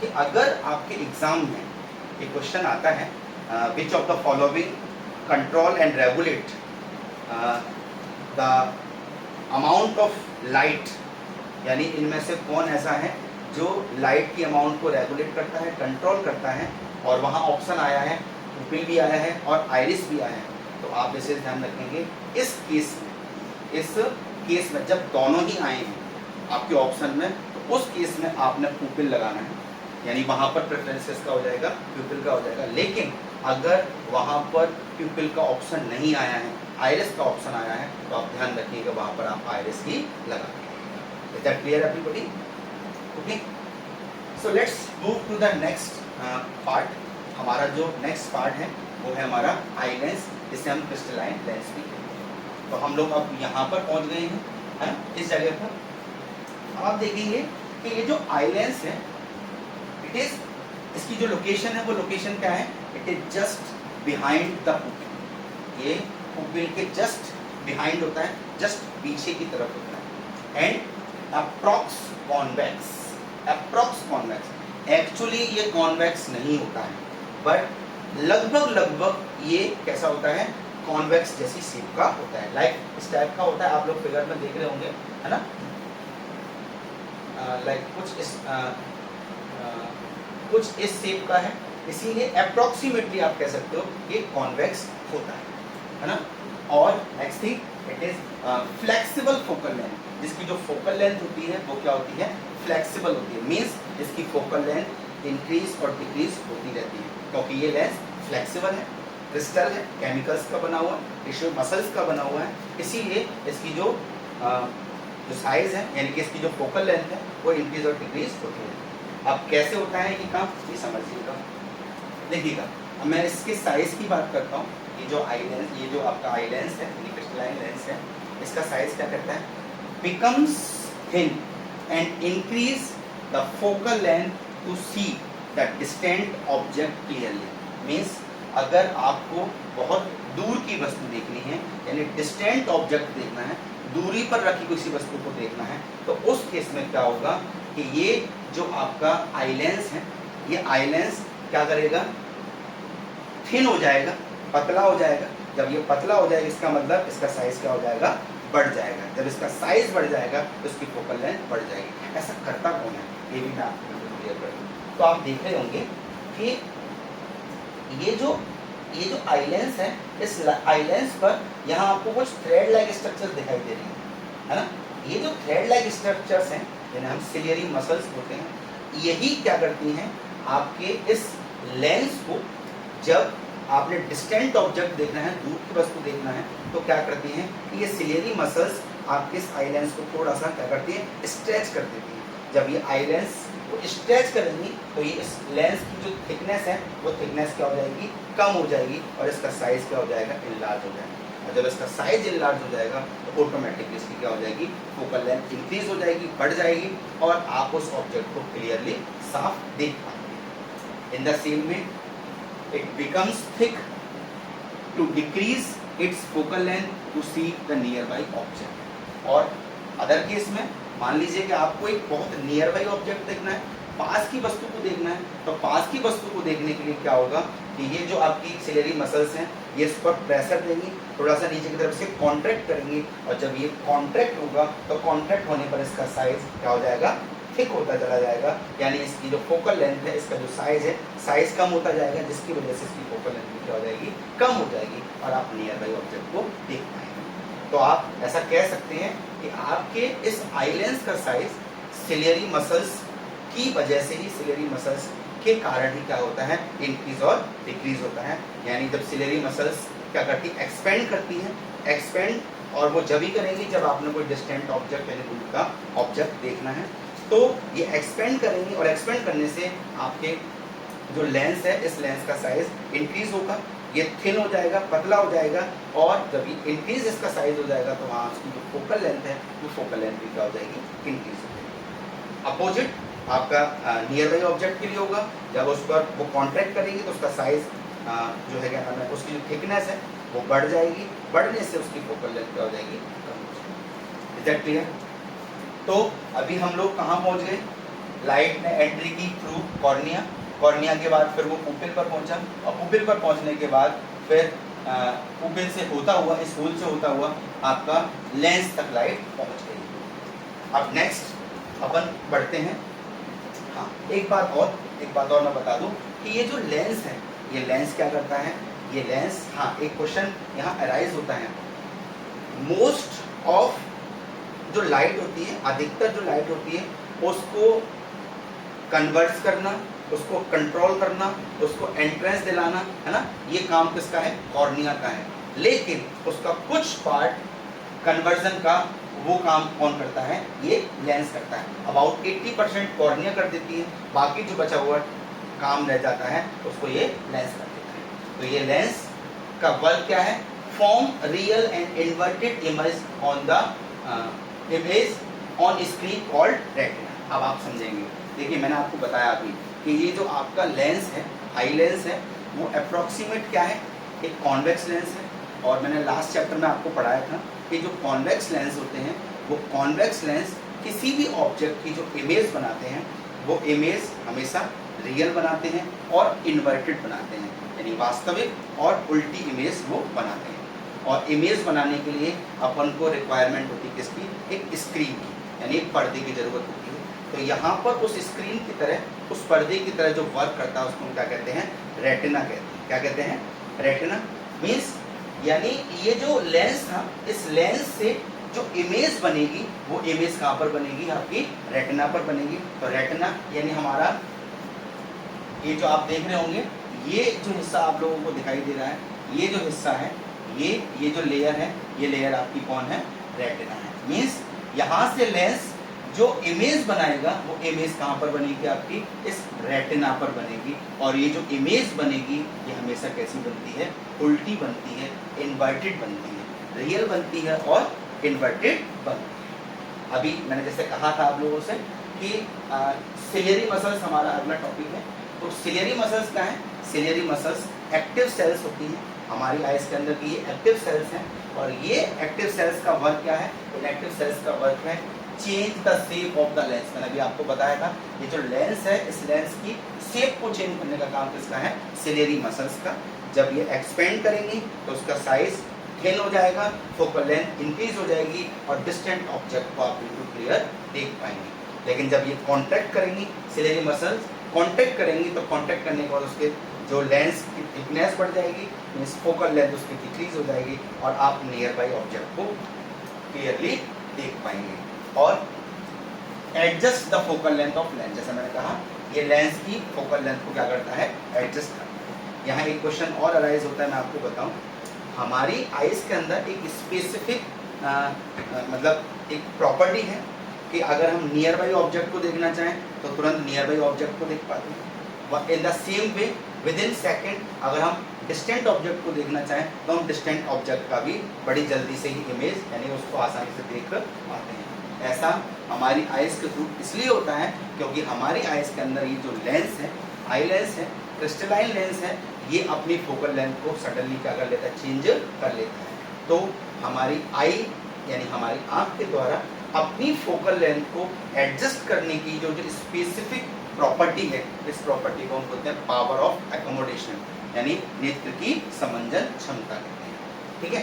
कि अगर आपके एग्जाम में एक क्वेश्चन आता है which of the following control and regulate the amount of light, यानी इनमें से कौन ऐसा है जो लाइट की अमाउंट को रेगुलेट करता है, कंट्रोल करता है, और वहाँ ऑप्शन आया है पुपिल भी आया है और आइरिस भी आया है, तो आप इसे ध्यान रखेंगे इस केस में जब दोनों ही आए हैं आपके ऑप्शन में, तो उस केस में आपने पुपिल लगाना है, यानी वहाँ पर प्रेफरेंस किसका हो जाएगा? पुपिल का हो जाएगा। लेकिन अगर वहाँ पर पुपिल का ऑप्शन नहीं आया है, आइरिस का ऑप्शन आया है, तो आप ध्यान रखिएगा वहाँ पर आप आइरिस ही लगाएंगे। Is that clear everybody? Okay, so let's move to the next part. हमारा जो नेक्स्ट पार्ट है वो है हमारा आई लेंस, जिसे हम क्रिस्टलाइन लेंस भी कहते हैं। तो हम लोग अब यहाँ पर पहुँच गए हैं, है ना, इस जगह पर। अब आप देखेंगे कि ये जो आई लेंस है, इट इज, इसकी जो लोकेशन है वो लोकेशन क्या है? It is just behind the pupil. ये पुपिल के जस्ट बिहाइंड होता है, जस्ट पीछे की तरफ होता है। And approx convex, approx convex, actually ये कॉन्वेक्स नहीं होता है, बट लगभग ये कैसा होता है? कॉन्वेक्स जैसी शेप का होता है, लाइक इस टाइप का होता है। आप लोग फिगर में देख रहे होंगे, है ना, लाइक कुछ इस शेप का है, इसीलिए अप्रोक्सीमेटली आप कह सकते हो ये कॉन्वेक्स होता है ना। और next thing, it is flexible focal length, जिसकी जो फोकल लेंथ होती है वो क्या होती है? फ्लेक्सिबल होती है, मीन्स इसकी फोकल लेंथ इंक्रीज और डिक्रीज होती रहती है, क्योंकि ये लेंस फ्लेक्सिबल है, क्रिस्टल है, केमिकल्स का बना हुआ है, टिश्यू मसल्स का बना हुआ है, इसीलिए इसकी जो साइज है, यानी कि इसकी जो फोकल लेंथ है वो इंक्रीज और डिक्रीज होती है। अब कैसे होता है ये काम, ये समझिएगा। देखिएगा, अब मैं इसके साइज की बात करता हूँ। ये जो आई लेंस, ये जो आपका आई लेंस है, क्रिस्टलाइन लेंस है, इसका साइज क्या करता है? Becomes thin and increase the focal length to see the distant object clearly. Means अगर आपको बहुत दूर की वस्तु देखनी है, यानी डिस्टेंट ऑब्जेक्ट देखना है, दूरी पर रखी किसी वस्तु को देखना है, तो उस केस में क्या होगा कि ये जो आपका आई लेंस है, ये आई लेंस क्या करेगा? थिन हो जाएगा, पतला हो जाएगा। जब ये पतला हो जाएगा, इसका मतलब इसका साइज क्या हो जाएगा? बढ़ जाएगा। जब इसका साइज बढ़ जाएगा तो इसकी फोकल लेंथ बढ़ जाएगी। ऐसा करता कौन है, ये भी मैं आपको क्लियर कर दूँ। तो आप देख रहे होंगे कि ये जो आई लेंस है, इस आई लेंस पर यहाँ आपको कुछ थ्रेड लाइक स्ट्रक्चर दिखाई दे रही है ना। ये जो थ्रेड लाइक स्ट्रक्चर्स हैं, जिन्हें हम सिलियरी मसल्स बोलते हैं, यही क्या करती हैं? आपके इस लेंस को, जब आपने डिस्टेंट ऑब्जेक्ट देखना है, दूर की वस्तु देखना है, तो क्या करती हैं कि ये सिलियरी मसल्स आपके इस आई लेंस को थोड़ा सा क्या करती हैं? स्ट्रेच कर देती हैं। जब ये आई लेंस को स्ट्रेच करेंगी तो ये इस लेंस की जो थिकनेस है वो थिकनेस क्या हो जाएगी? कम हो जाएगी, और इसका साइज क्या हो जाएगा? इनलार्ज हो जाएगा। और जब इसका साइज इनलार्ज हो जाएगा तो ऑटोमेटिकली इसकी क्या हो जाएगी? फोकल लेंथ इंक्रीज हो जाएगी, बढ़ जाएगी, और आप उस ऑब्जेक्ट को क्लियरली साफ देख पाएंगे। In the same way it becomes thick to decrease its focal length to see the nearby object। और अदर केस में मान लीजिए कि आपको एक बहुत नियर बाई ऑब्जेक्ट देखना है, पास की वस्तु को देखना है, तो पास की वस्तु को देखने के लिए क्या होगा कि ये जो आपकी सिलेरी मसल्स हैं, ये इस पर प्रेशर देंगी, थोड़ा सा नीचे की तरफ से कॉन्ट्रैक्ट करेंगी, और जब ये कॉन्ट्रैक्ट होगा तो कॉन्ट्रैक्ट होने पर इसका साइज क्या हो जाएगा? थिक होता चला जाएगा, यानी इसकी जो फोकल लेंथ है, इसका जो साइज है, साइज कम होता जाएगा, जिसकी वजह से इसकी फोकल लेंथ भी क्या हो जाएगी? कम हो जाएगी, और आप नियर बाई ऑब्जेक्ट को देख पाएंगे। तो आप ऐसा कह सकते हैं कि आपके इस आई लेंस का साइज सिलियरी मसल्स की वजह से ही, सिलियरी मसल्स के कारण ही क्या होता है? इंक्रीज और डिक्रीज होता है। यानी जब सिलियरी मसल्स क्या करती है? एक्सपेंड करती है, एक्सपेंड, और वो जब ही करेंगी जब आपने कोई डिस्टेंट ऑब्जेक्ट यानी दूर का ऑब्जेक्ट देखना है, तो ये एक्सपेंड करेंगी, और एक्सपेंड करने से आपके जो लेंस है, इस लेंस का साइज इंक्रीज होगा, ये थिन हो जाएगा, पतला हो जाएगा, और जब ये इंक्रीज इसका साइज हो जाएगा तो वहाँ उसकी जो फोकल लेंथ है, वो फोकल लेंथ भी क्या हो जाएगी? इंक्रीज हो जाएगी। अपोजिट आपका नियर बाई ऑब्जेक्ट के लिए होगा। जब उस पर वो कॉन्ट्रैक्ट करेंगे तो उसका साइज जो है क्या नाम है, उसकी जो थिकनेस है वो बढ़ जाएगी, बढ़ने से उसकी फोकल लेंथ क्या हो जाएगी, कम हो जाएगी। Is that clear? तो अभी हम लोग कहाँ पहुँच गए? लाइट ने एंट्री की थ्रू कॉर्निया, कॉर्निया के बाद फिर वो पुपिल पर पहुंचा, और पुपिल पर पहुंचने के बाद फिर पुपिल से होता हुआ, इस होल से होता हुआ आपका लेंस तक लाइट पहुंच गई। अब नेक्स्ट अपन बढ़ते हैं। हाँ, एक बात और मैं बता दूं कि ये जो लेंस है, ये लेंस क्या करता है? ये लेंस, हाँ एक क्वेश्चन यहाँ अराइज होता है। मोस्ट ऑफ जो लाइट होती है, अधिकतर जो लाइट होती है उसको कन्वर्ट करना, उसको कंट्रोल करना, उसको एंट्रेंस दिलाना, है ना, ये काम किसका है? कॉर्निया का है। लेकिन उसका कुछ पार्ट कन्वर्जन का वो काम कौन करता है? ये लेंस करता है। अबाउट 80% कॉर्निया कर देती है, बाकी जो बचा हुआ काम रह जाता है उसको ये लेंस कर देता है। तो ये लेंस का वर्क क्या है? Form real and inverted image on the image on screen called retina. अब आप समझेंगे। देखिए मैंने आपको बताया अभी कि ये जो आपका लेंस है, आई लेंस है, वो अप्रॉक्सीमेट क्या है? एक कॉन्वेक्स लेंस है। और मैंने लास्ट चैप्टर में आपको पढ़ाया था कि जो कॉन्वेक्स लेंस होते हैं, वो कॉन्वेक्स लेंस किसी भी ऑब्जेक्ट की जो इमेज बनाते हैं वो इमेज हमेशा रियल बनाते हैं और इन्वर्टेड बनाते हैं, यानी वास्तविक और उल्टी इमेज वो बनाते हैं। और इमेज बनाने के लिए अपन को रिक्वायरमेंट होती है किसकी? एक स्क्रीन की, यानी एक पर्दे की ज़रूरत होती है। तो यहाँ पर उस स्क्रीन की तरह, उस पर्दे की तरह जो वर्क करता है उसको हम क्या कहते हैं? रेटिना कहते हैं। क्या कहते हैं? रेटिना मीन्स, यानी ये जो लेंस था, इस लेंस से जो इमेज बनेगी वो इमेज कहाँ पर बनेगी? आपकी रेटिना पर बनेगी। तो रेटिना यानी हमारा ये जो आप देख रहे होंगे, ये जो हिस्सा आप लोगों को दिखाई दे रहा है, ये जो हिस्सा है, ये जो लेयर है, ये लेयर आपकी कौन है? रेटिना है। मीन्स यहाँ से लेंस जो इमेज बनाएगा वो इमेज कहाँ पर बनेगी? आपकी इस रेटिना पर बनेगी। और ये जो इमेज बनेगी ये हमेशा कैसी बनती है? उल्टी बनती है, इन्वर्टेड बनती है, रियल बनती है और इन्वर्टेड बनती है। अभी मैंने जैसे कहा था आप लोगों से कि सिलियरी मसल्स हमारा अगला टॉपिक है। तो सिलियरी मसल्स क्या है? सिलियरी मसल्स एक्टिव सेल्स होती हैं हमारी आइज के अंदर की, ये एक्टिव सेल्स हैं। और ये एक्टिव सेल्स का वर्क क्या है? इन एक्टिव सेल्स का वर्क है change the shape of the lens. मैंने अभी आपको बताया था ये जो लेंस है, इस लेंस की शेप को चेंज करने का काम किसका है? सिलियरी मसल्स का। जब ये एक्सपेंड करेंगी तो उसका साइज थिन हो जाएगा, फोकल लेंथ इंक्रीज हो जाएगी और डिस्टेंट ऑब्जेक्ट को आप बिल्कुल क्लियर देख पाएंगे। लेकिन जब ये कॉन्ट्रैक्ट करेंगी, सिलियरी मसल्स कॉन्ट्रैक्ट करेंगी, तो कॉन्ट्रैक्ट करने के बाद उसके जो लेंस की थिकनेस बढ़ जाएगी, मीन्स फोकल लेंथ उसकी डिक्रीज हो जाएगी और आप नियर बाई ऑब्जेक्ट को क्लियरली देख पाएंगे। और adjust the focal length of lens, जैसे मैंने कहा ये लेंस की फोकल लेंथ को क्या करता है? एडजस्ट करता है। यहाँ एक क्वेश्चन और अराइज होता है, मैं आपको बताऊँ। हमारी आइज के अंदर एक स्पेसिफिक मतलब एक प्रॉपर्टी है कि अगर हम नियर बाई ऑब्जेक्ट को देखना चाहें तो तुरंत नियर बाई ऑब्जेक्ट को देख पाते हैं। In the same way with in second अगर हम डिस्टेंट ऑब्जेक्ट को देखना चाहें तो हम डिस्टेंट ऑब्जेक्ट का भी बड़ी जल्दी से ही इमेज, यानी उसको आसानी से देख पाते हैं। ऐसा हमारी आइज के थ्रू इसलिए होता है क्योंकि हमारी आइज के अंदर ये जो लेंस है, आई लेंस है, क्रिस्टलाइन लेंस है, ये अपनी फोकल लेंथ को सडनली क्या कर लेता है? चेंज कर लेता है। तो हमारी आई यानी हमारी आँख के द्वारा अपनी फोकल लेंथ को एडजस्ट करने की जो स्पेसिफिक प्रॉपर्टी है, इस प्रॉपर्टी को हम बोलते हैं पावर ऑफ एकोमोडेशन, यानी नेत्र की समंजन क्षमता कहते हैं। ठीक है,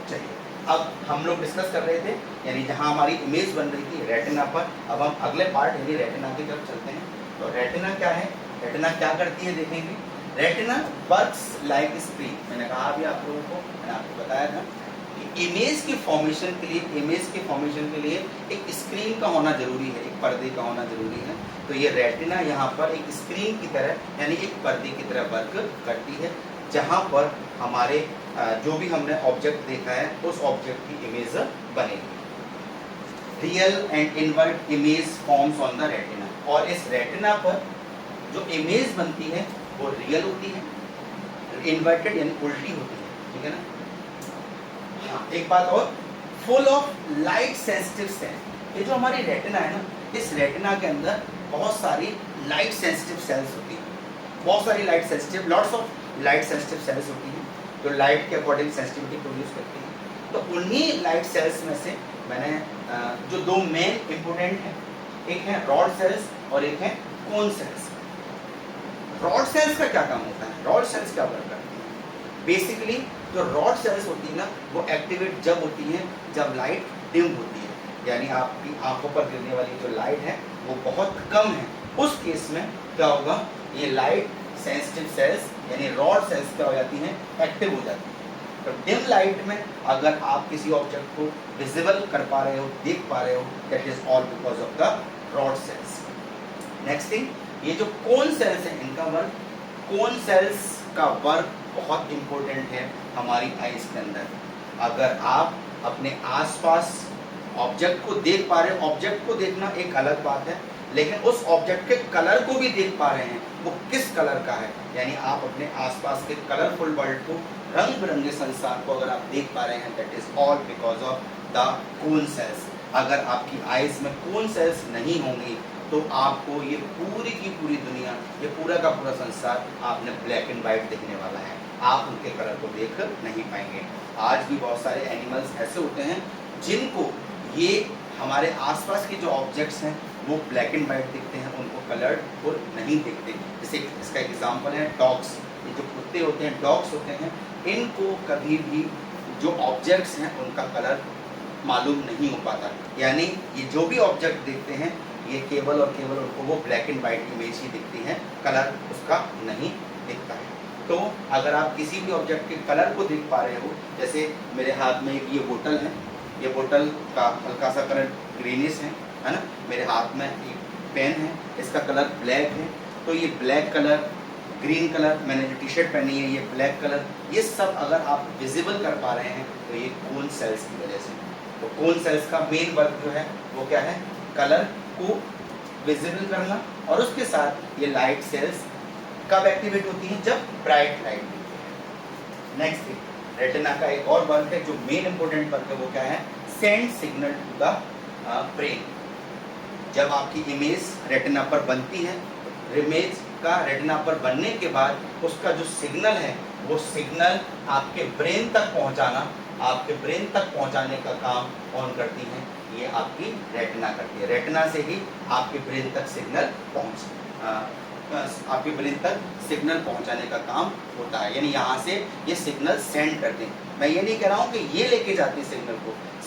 चलिए अब हम लोग डिस्कस कर रहे थे यानी जहाँ हमारी इमेज बन रही थी रेटिना पर। अब हम अगले पार्ट यानी रेटिना की तरफ चलते हैं। तो रेटिना क्या है? रेटिना क्या करती है देखेंगे। Retina works like screen. मैंने कहा अभी आप लोगों को, मैंने आपको बताया था कि इमेज के फॉर्मेशन के लिए एक स्क्रीन का होना जरूरी है, एक पर्दे का होना जरूरी है। तो ये रेटिना यहाँ पर एक स्क्रीन की तरह यानी एक पर्दे की तरह वर्क करती है, जहाँ पर हमारे जो भी हमने ऑब्जेक्ट देखा है उस ऑब्जेक्ट की इमेज बनेगी। Real and invert image forms on the retina. और इस रेटिना पर जो इमेज बनती है वो रियल होती है, इन्वर्टेड यानी उल्टी होती है। ठीक है ना? हाँ, एक बात और, full of light sensitive cell. ये जो हमारी रेटिना है ना, इस रेटिना के अंदर बहुत सारी लाइट सेंसिटिव सेल्स होती हैं, बहुत सारी light sensitive, lots of light sensitive sales होती हैं जो लाइट के अकॉर्डिंग सेंसिटिविटी प्रोड्यूस करती हैं। तो उन्हीं लाइट सेल्स में से मैंने जो दो मेन इंपोर्टेंट हैं, एक है रॉड सेल्स और एक है कोन सेल्स। रॉड सेल्स का क्या काम होता है, रॉड सेल्स क्या वर्क करती हैं? बेसिकली जो रॉड सेल्स होती है ना, वो एक्टिवेट जब होती है जब लाइट डिम होती है, यानी आपकी आंखों पर गिरने वाली जो लाइट है वो बहुत कम है। उस केस में क्या होगा, ये लाइट सेंसिटिव सेल्स यानी रॉड सेल्स क्या हो जाती हैं, एक्टिव हो जाती हैं। तो डिम लाइट में अगर आप किसी ऑब्जेक्ट को विजिबल कर पा रहे हो, देख पा रहे हो, that is all because of the rod sales. Next thing, ये जो कोन सेल्स हैं इनका वर्क, कोन सेल्स का वर्क बहुत इंपॉर्टेंट है हमारी आइज के अंदर। अगर आप अपने आसपास ऑब्जेक्ट को देख पा रहे हो, ऑब्जेक्ट को देखना एक अलग बात है, लेकिन उस ऑब्जेक्ट के कलर को भी देख पा रहे हैं, वो किस कलर का है, यानी आप अपने आसपास के कलरफुल वर्ल्ड को, रंग बिरंगे संसार को अगर आप देख पा रहे हैं, that is all because of the cone cells. अगर आपकी आइज में कोन सेल्स नहीं होंगी तो आपको ये पूरी की पूरी दुनिया, ये पूरा का पूरा संसार आपने ब्लैक एंड वाइट देखने वाला है, आप उनके कलर को देख नहीं पाएंगे। आज भी बहुत सारे एनिमल्स ऐसे होते हैं जिनको ये हमारे आसपास के जो ऑब्जेक्ट्स हैं वो ब्लैक एंड वाइट दिखते हैं, उनको कलर्ड फुल नहीं दिखते। जैसे इसका एग्जांपल है डॉग्स, ये जो कुत्ते होते हैं, डॉग्स होते हैं, इनको कभी भी जो ऑब्जेक्ट्स हैं उनका कलर मालूम नहीं हो पाता, यानी ये जो भी ऑब्जेक्ट देखते हैं ये केवल और केवल उनको वो ब्लैक एंड वाइट इमेज ही दिखती है, कलर उसका नहीं दिखता है। तो अगर आप किसी भी ऑब्जेक्ट के कलर को देख पा रहे हो, जैसे मेरे हाथ में एक ये बोतल है, ये बोतल का हल्का सा कलर ग्रीनिश है ना, मेरे हाथ में एक पेन है, इसका कलर ब्लैक है, तो ये ब्लैक कलर, ग्रीन कलर, मैंने जो टी शर्ट पहनी है ये ब्लैक कलर, ये सब अगर आप विजिबल कर पा रहे हैं तो ये कोन सेल्स की वजह से। तो कोन सेल्स का मेन वर्क जो है वो क्या है, कलर को विजिबल करना, और उसके साथ ये लाइट सेल्स कब एक्टिवेट होती हैं, जब ब्राइट लाइट मिलती है। नेक्स्ट थिंग, रेटिना का एक और वर्क है जो मेन इंपॉर्टेंट वर्क है, वो क्या है, send signal to the brain. जब आपकी इमेज रेटिना पर बनती है, इमेज का रेटिना पर बनने के बाद उसका जो सिग्नल है वो सिग्नल आपके ब्रेन तक पहुंचाना, आपके ब्रेन तक पहुंचाने का काम कौन करती है, ये आपकी रेटिना करती है। रेटिना से ही आपके ब्रेन तक सिग्नल आपके ब्रेन तक सिग्नल पहुंचाने का काम होता है, यानी यहाँ से ये सिग्नल सेंड करते हैं। मैं ये नहीं कह रहा हूँ कि ये लेके जाते हैं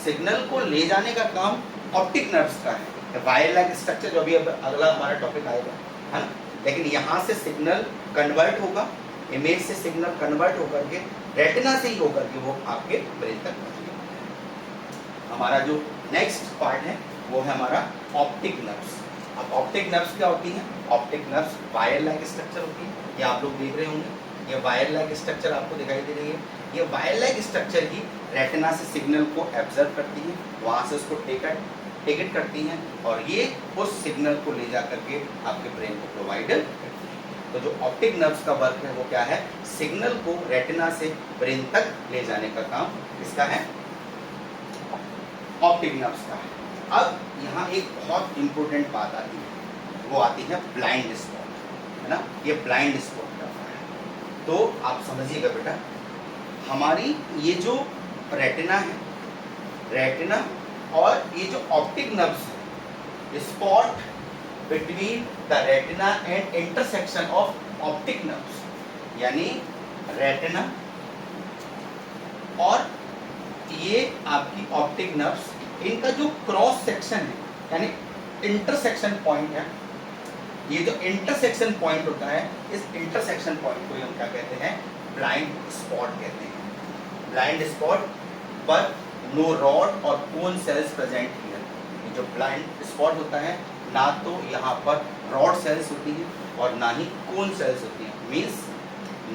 सिग्नल को ले जाने का काम ऑप्टिक नर्व्स का है, वायर लाइक स्ट्रक्चर जो भी अब अगला हमारा टॉपिक आएगा, है ना। लेकिन यहाँ से सिग्नल कन्वर्ट होगा, इमेज से सिग्नल कन्वर्ट होकर के रेटिना से ही होकर के वो आपके ब्रेन तक पहुँचेगा। हमारा जो नेक्स्ट पार्ट है वो है हमारा ऑप्टिक नर्व्स। अब ऑप्टिक नर्व्स क्या होती हैं, optic nerves wire like structure होती है, ये आप लोग देख रहे होंगे, ये वायर लाइक स्ट्रक्चर आपको दिखाई दे रही है। ये वायर लाइक स्ट्रक्चर ही रेटिना से सिग्नल को एब्जर्व करती है, वहाँ से उसको टिकट करती हैं, और ये उस सिग्नल को ले जा करके आपके ब्रेन को प्रोवाइड करती है। तो जो ऑप्टिक नर्व्स का वर्क है वो क्या है, सिग्नल को रेटिना से ब्रेन तक ले जाने का काम इसका है, ऑप्टिक नर्व्स का है। अब यहाँ एक बहुत इंपॉर्टेंट बात आती है, वो आती है ब्लाइंड स्पॉट, है ना, ये ब्लाइंड स्पॉट का है। तो आप समझिएगा बेटा, हमारी ये जो रेटिना है, रेटिना और ये जो ऑप्टिक नर्व्स है, spot between the retina and intersection of optic nerves, यानी रेटिना और ये आपकी ऑप्टिक नर्व्स, इनका जो क्रॉस सेक्शन है यानी इंटरसेक्शन पॉइंट है, ये जो इंटरसेक्शन पॉइंट होता है, इस इंटरसेक्शन पॉइंट को हम क्या कहते हैं, ब्लाइंड स्पॉट कहते हैं। ब्लाइंड स्पॉट पर नो रॉड और कोन सेल्स प्रेजेंट हियर। ये जो ब्लाइंड स्पॉट होता है, ना तो यहाँ पर रॉड सेल्स होती हैं और ना ही कोन सेल्स होती हैं, मीन्स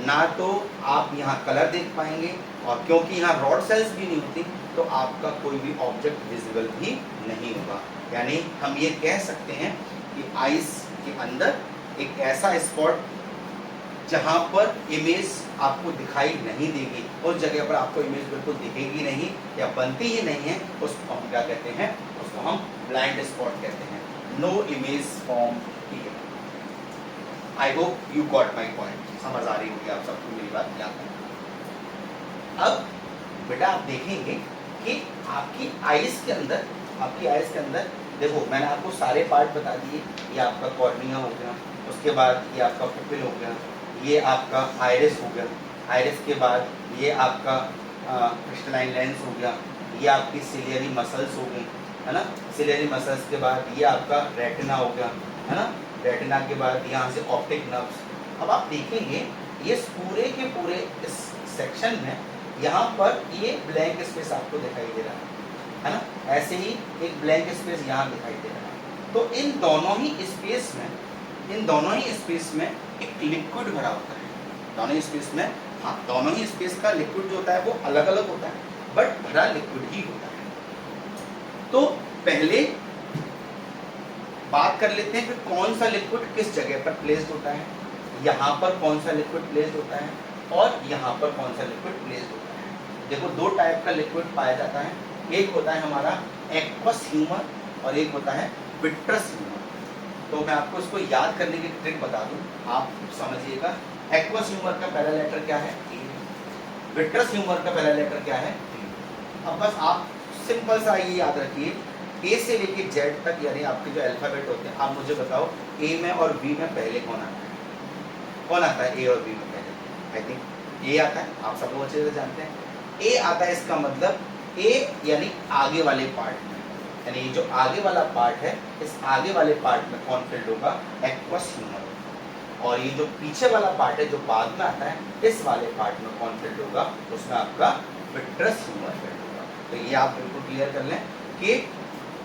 ना तो आप यहाँ कलर देख पाएंगे, और क्योंकि यहाँ रॉड सेल्स भी नहीं होती तो आपका कोई भी ऑब्जेक्ट विजिबल भी नहीं होगा। यानी हम ये कह सकते हैं कि आइस के अंदर एक ऐसा स्पॉट जहाँ पर इमेज आपको दिखाई नहीं देगी, उस जगह पर आपको इमेज बिल्कुल दिखेगी नहीं या बनती ही नहीं है, उसको हम क्या कहते हैं, उसको हम ब्लाइंड स्पॉट कहते हैं। No image form here. I hope you got my point, समझ आ रही होगी आप सबको मेरी बात याद है। अब बेटा आप देखेंगे कि आपकी आइज के अंदर देखो मैंने आपको सारे पार्ट बता दिए। ये आपका कॉर्निया हो गया, उसके बाद ये आपका पुपिल हो गया, ये आपका आइरिस हो गया, आइरिस के बाद ये आपका क्रिस्टलाइन लेंस हो गया, ये आपकी सिलियरी मसल्स हो गई, है ना। सिलियरी मसल्स के बाद ये आपका रेटिना हो गया, है ना। रेटिना के बाद यहाँ से ऑप्टिक नर्व्स। अब आप देखेंगे ये पूरे के पूरे इस सेक्शन में यहाँ पर ये ब्लैंक स्पेस आपको दिखाई दे रहा है ना। ऐसे ही एक ब्लैंक स्पेस यहाँ दिखाई दे रहा है। तो इन दोनों ही स्पेस में एक लिक्विड भरा होता है। दोनों ही स्पेस का लिक्विड जो होता है वो अलग अलग होता है, बट भरा लिक्विड ही होता है। तो पहले बात कर लेते हैं कि कौन सा लिक्विड किस जगह पर प्लेस्ड होता है। यहाँ पर कौन सा लिक्विड प्लेस्ड होता है और यहाँ पर कौन सा लिक्विड प्लेस्ड होता है। देखो दो टाइप का लिक्विड पाया जाता है, एक होता है हमारा एक्वस ह्यूमर और एक होता है विट्रस ह्यूमर। तो मैं आपको इसको याद करने की ट्रिक बता दूं, आप समझिएगा। एक्वस ह्यूमर का पहला लेटर क्या है? ए। विट्रस ह्यूमर का पहला लेटर क्या है? बी। अब बस आप सिंपल सा ये याद रखिए, ए से लेके जेड तक यानी आपके जो अल्फाबेट होते हैं, आप मुझे बताओ ए में और बी में पहले कौन आता है? कौन आता है ए और बी में पहले? आई थिंक ए आता है, आप सब लोग अच्छे से जानते हैं ए आता है। इसका मतलब ए यानी आगे वाले पार्ट में, यानी ये जो आगे वाला पार्ट है, इस आगे वाले पार्ट में कौन फिल्ड होगा? Aqueous humour. और ये जो पीछे वाला पार्ट है जो बाद में आता है, इस वाले पार्ट में कौन फिल्ड होगा? उसमें आपका विट्रस ह्यूमर फिल्ड होगा। तो ये आप बिल्कुल क्लियर कर लें कि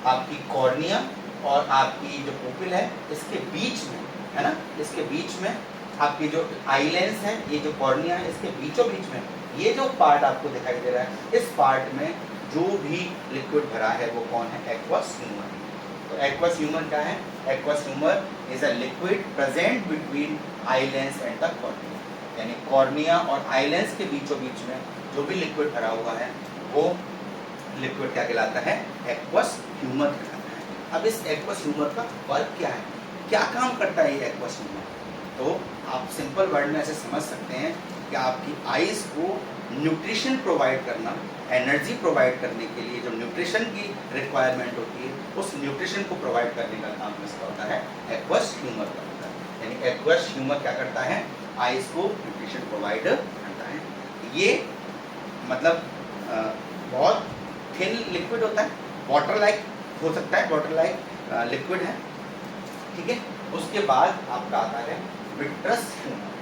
आपकी कॉर्निया और आपकी जो पुपिल है इसके बीच में, है ना, इसके बीच में आपकी जो आई लेंस है, ये जो कॉर्निया है, इसके बीचों बीच में ये जो पार्ट आपको दिखाई दे रहा है, इस पार्ट में जो भी लिक्विड भरा है वो कौन है? Aqueous humour. तो एक्वस ह्यूमर क्या है? Aqueous humour is a liquid present between eye lens and the cornea. यानी कॉर्निया और आई लेंस के बीचों बीच में जो भी लिक्विड भरा हुआ है वो लिक्विड क्या कहलाता है? एक्वस ह्यूमर कहलाता है। अब इस एक्वस ह्यूमर का वर्क क्या है, क्या काम करता है ये एक्वस ह्यूमर? तो आप सिंपल वर्ड में ऐसे समझ सकते हैं कि आपकी आइज को न्यूट्रिशन प्रोवाइड करना, एनर्जी प्रोवाइड करने के लिए जो न्यूट्रिशन की रिक्वायरमेंट होती है, उस न्यूट्रिशन को प्रोवाइड करने का काम किसका होता है? एक्वस ह्यूमर का होता है। यानी एक्वस ह्यूमर क्या करता है? आइज को न्यूट्रिशन प्रोवाइड करता है। ये मतलब बहुत थिन लिक्विड होता है, वाटर लाइक हो सकता है, वाटर लाइक लिक्विड है, ठीक है। उसके बाद आपका आता है विट्रस ह्यूमर।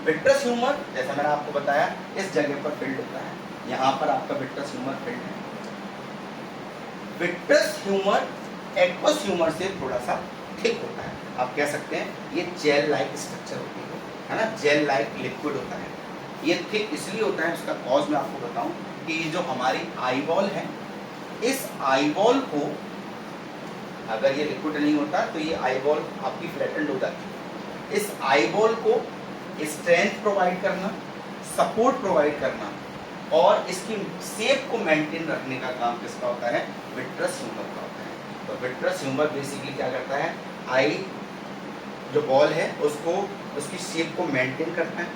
विट्रस ह्यूमर जैसा मैंने आपको बताया इस जगह पर फिल्ड होता है, यहाँ पर आपका विट्रस ह्यूमर फिल्ड है। विट्रस ह्यूमर एक्वस ह्यूमर से थोड़ा सा थिक होता है, आप कह सकते हैं ये जेल लाइक स्ट्रक्चर होती है ना, जेल लाइक लिक्विड होता है। ये थिक इसलिए होता है, उसका कॉज मैं आपको बताऊं कि ये जो हमारी आई बॉल है, इस आई बॉल को अगर ये लिक्विड नहीं होता तो ये आई बॉल आपकी फ्लैटेंड हो जाती है। इस आई बॉल को स्ट्रेंथ प्रोवाइड करना, सपोर्ट प्रोवाइड करना और इसकी शेप को मेंटेन रखने का काम किसका होता है? विट्रस ह्यूमर का होता है। तो विट्रस ह्यूमर बेसिकली क्या करता है? आई जो बॉल है उसको, उसकी शेप को मेंटेन करता है,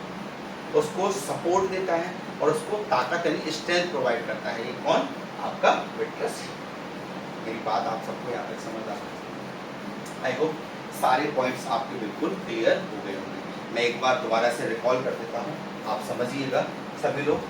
उसको सपोर्ट देता है और उसको ताकत यानी स्ट्रेंथ प्रोवाइड करता है। ये कौन? आपका विट्रस। मेरी बात आप सबको यहाँ तक समझ आ रहा है? आई होप सारे पॉइंट्स आपके बिल्कुल क्लियर हो गए होंगे। मैं एक बार दोबारा से रिकॉल कर देता हूँ, आप समझिएगा सभी लोग।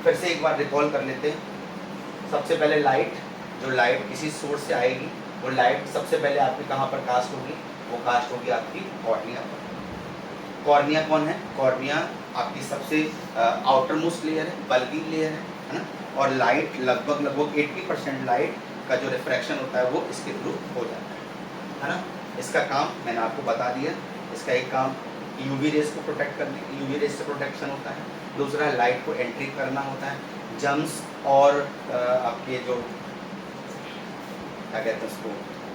फिर से एक बार रिकॉल कर लेते हैं। सबसे पहले लाइट, जो लाइट किसी सोर्स से आएगी वो लाइट सबसे पहले आपकी कहाँ पर कास्ट होगी? वो कास्ट होगी आपकी कॉर्निया पर। कॉर्निया कौन है? कॉर्निया आपकी सबसे आउटर मोस्ट लेयर है, बल्बी लेयर है ना। और लाइट लगभग 80% लाइट का जो रिफ्रैक्शन होता है वो इसके थ्रू हो जाता है ना। इसका काम मैंने आपको बता दिया। इसका एक काम यूवी रेज को प्रोटेक्ट करने, यूवी रेज से प्रोटेक्शन होता है। दूसरा लाइट को एंट्री करना होता है, जम्स और आपके जो क्या कहते हैं उसको,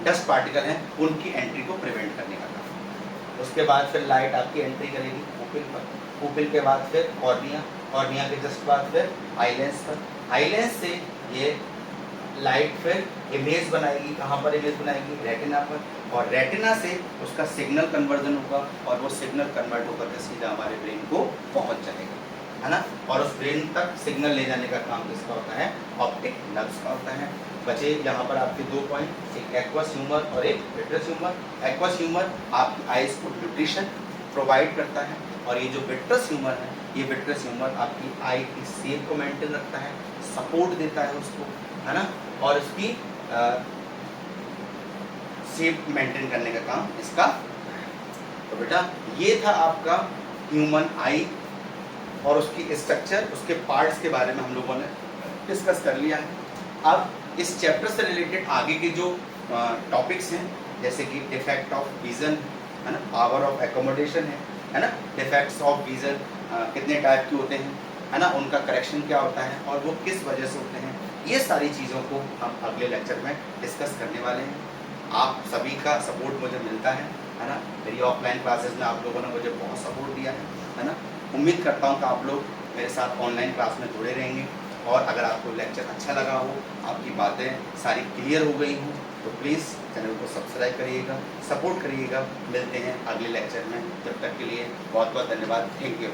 डस्ट पार्टिकल हैं, उनकी एंट्री को प्रिवेंट करने का काम। उसके बाद फिर लाइट आपकी एंट्री करेगी पुपिल पर, पुपिल के बाद फिर कॉर्निया, कॉर्निया के जस्ट बाद फिर आई लेंस पर। आई लेंस से ये लाइट फिर इमेज बनाएगी, कहाँ पर इमेज बनाएगी, रेटिना पर, और रेटिना से उसका सिग्नल कन्वर्जन होगा और वो सिग्नल कन्वर्ट होकर के सीधा हमारे ब्रेन को पहुंच जाएगा, है ना। और उस ब्रेन तक सिग्नल ले जाने का काम किसका होता है, ऑप्टिक नर्व्स का होता है। बचे यहाँ पर आपके 2 पॉइंट, एक एक्वस ह्यूमर और एक विट्रस ह्यूमर। एक्वस ह्यूमर आपकी आइज को न्यूट्रिशन प्रोवाइड करता है, और ये जो विट्रस ह्यूमर है, ये विट्रस ह्यूमर आपकी आई की शेप को मेंटेन रखता है, सपोर्ट देता है उसको, है ना, और उसकी शेप मेंटेन करने का काम इसका। तो बेटा ये था आपका ह्यूमन आई और उसकी स्ट्रक्चर, उसके पार्ट्स के बारे में हम लोगों ने डिस्कस कर लिया है। अब इस चैप्टर से रिलेटेड आगे के जो टॉपिक्स हैं, जैसे कि डिफेक्ट ऑफ विजन, है ना, पावर ऑफ एकोमोडेशन है ना, डिफेक्ट्स ऑफ विजन कितने टाइप के होते हैं, है ना, उनका करेक्शन क्या होता है और वो किस वजह से होते हैं, ये सारी चीज़ों को हम अगले लेक्चर में डिस्कस करने वाले हैं। आप सभी का सपोर्ट मुझे मिलता है ना। मेरी ऑफलाइन क्लासेस में आप लोगों ने मुझे बहुत सपोर्ट दिया है ना। उम्मीद करता हूँ कि आप लोग मेरे साथ ऑनलाइन क्लास में जुड़े रहेंगे, और अगर आपको लेक्चर अच्छा लगा हो, आपकी बातें सारी क्लियर हो गई हों, तो प्लीज़ चैनल को सब्सक्राइब करिएगा, सपोर्ट करिएगा। मिलते हैं अगले लेक्चर में, तब तक के लिए बहुत बहुत धन्यवाद। Thank you.